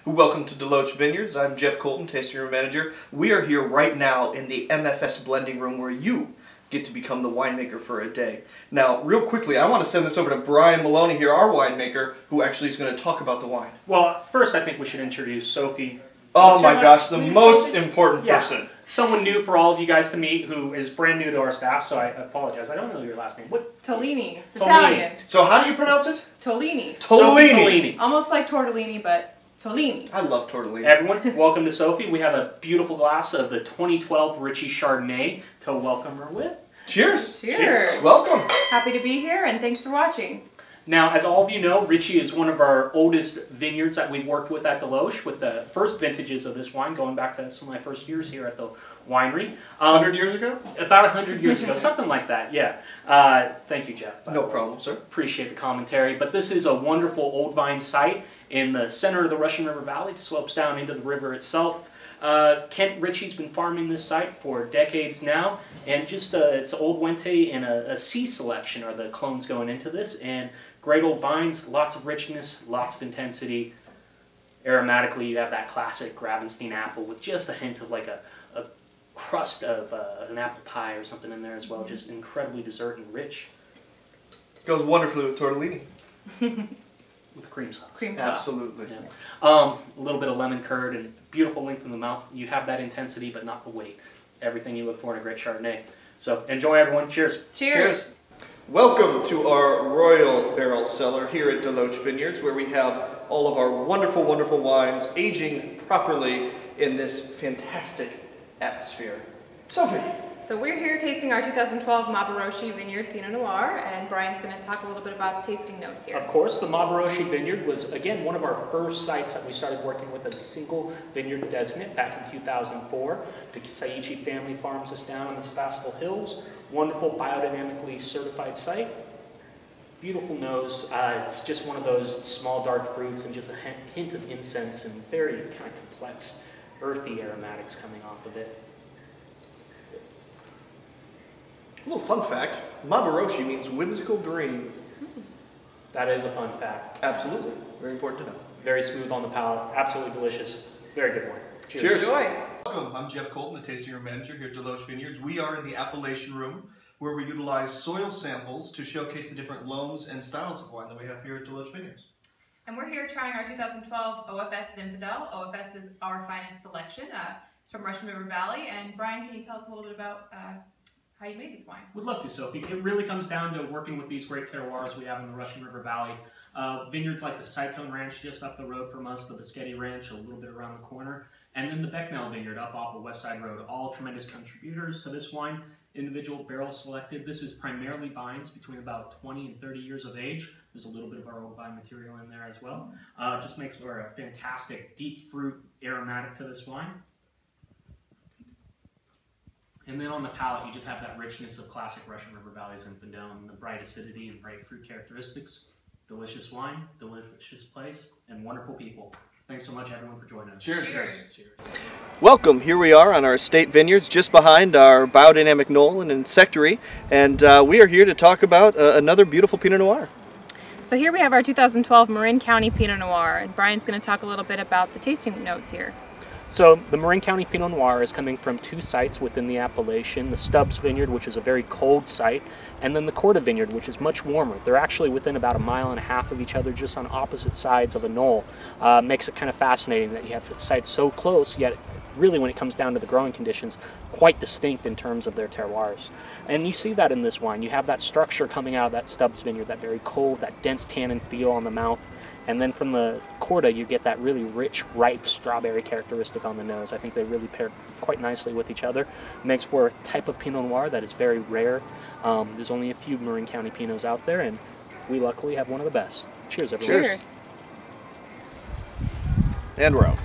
Welcome to DeLoach Vineyards. I'm Jeff Colton, tasting room manager. We are here right now in the MFS blending room where you get to become the winemaker for a day. Now, real quickly, I want to send this over to Brian Maloney here, our winemaker, who actually is going to talk about the wine. Well, first I think we should introduce Sophie. Oh my gosh, the most important person. Someone new for all of you guys to meet who is brand new to our staff, so I apologize. I don't know your last name. What? Tolini. It's Tolini. Italian. So how do you pronounce it? Tolini. Tolini. Tolini. Almost like tortellini, but Tolini. I love tortellini. Everyone, welcome to Sophie. We have a beautiful glass of the 2012 Ritchie Chardonnay to welcome her with. Cheers. Cheers. Welcome. Happy to be here, and thanks for watching. Now, as all of you know, Ritchie is one of our oldest vineyards that we've worked with at DeLoach, with the first vintages of this wine going back to some of my first years here at the winery. 100 years ago? About 100 years ago, something like that, yeah. Thank you, Jeff. No problem, sir. Appreciate the commentary. But this is a wonderful old vine site in the center of the Russian River Valley. It slopes down into the river itself. Kent Ritchie's been farming this site for decades now, and just it's Old Wente and a C selection are the clones going into this, and great old vines, lots of richness, lots of intensity. Aromatically, you have that classic Gravenstein apple with just a hint of like a crust of an apple pie or something in there as well. Just incredibly dessert and rich. Goes wonderfully with tortellini. With cream sauce. Cream sauce. Absolutely. Yeah. A little bit of lemon curd and beautiful length in the mouth. You have that intensity, but not the weight. Everything you look for in a great Chardonnay. So enjoy, everyone. Cheers. Cheers. Welcome to our Royal Barrel Cellar here at DeLoach Vineyards, where we have all of our wonderful, wonderful wines aging properly in this fantastic atmosphere. Sophie. So we're here tasting our 2012 Mabaroshi Vineyard Pinot Noir, and Brian's going to talk a little bit about the tasting notes here. Of course, the Mabaroshi Vineyard was, again, one of our first sites that we started working with as a single vineyard designate back in 2004. The Saichi family farms us down in the Sebastopol Hills. Wonderful, biodynamically certified site. Beautiful nose. It's just one of those small dark fruits and just a hint of incense and very kind of complex, earthy aromatics coming off of it. A little fun fact, Mabaroshi means whimsical dream. That is a fun fact. Absolutely. Very important to know. Very smooth on the palate. Absolutely delicious. Very good wine. Cheers. Enjoy. Welcome. I'm Jeff Colton, the tasting room manager here at DeLoach Vineyards. We are in the appellation room where we utilize soil samples to showcase the different loams and styles of wine that we have here at DeLoach Vineyards. And we're here trying our 2012 OFS Zinfandel. OFS is our finest selection. It's from Russian River Valley. And Brian, can you tell us a little bit about how you made this wine? Would love to, Sophie. It really comes down to working with these great terroirs we have in the Russian River Valley. Vineyards like the Saitone Ranch just up the road from us, the Biscotti Ranch a little bit around the corner, and then the Becknell Vineyard up off of West Side Road. All tremendous contributors to this wine. Individual barrel selected. This is primarily vines between about 20 and 30 years of age. There's a little bit of our old vine material in there as well. Just makes for a fantastic deep fruit aromatic to this wine. And then on the palate, you just have that richness of classic Russian River Valley Zinfandel and the bright acidity and bright fruit characteristics. Delicious wine, delicious place, and wonderful people. Thanks so much, everyone, for joining us. Cheers. Cheers. Cheers. Welcome. Here we are on our estate vineyards, just behind our biodynamic knoll and insectary, and we are here to talk about another beautiful Pinot Noir. So here we have our 2012 Marin County Pinot Noir, and Brian's going to talk a little bit about the tasting notes here. So the Marin County Pinot Noir is coming from two sites within the appellation, the Stubbs Vineyard, which is a very cold site, and then the Corda Vineyard, which is much warmer. They're actually within about 1.5 miles of each other, just on opposite sides of a knoll. Makes it kind of fascinating that you have sites so close, yet really when it comes down to the growing conditions, quite distinct in terms of their terroirs. And you see that in this wine. You have that structure coming out of that Stubbs Vineyard, that very cold, that dense tannin feel on the mouth. And then from the Corda, you get that really rich, ripe strawberry characteristic on the nose. I think they really pair quite nicely with each other. Makes for a type of Pinot Noir that is very rare. There's only a few Marin County Pinots out there, and we luckily have one of the best. Cheers, everyone. Cheers. And we're out.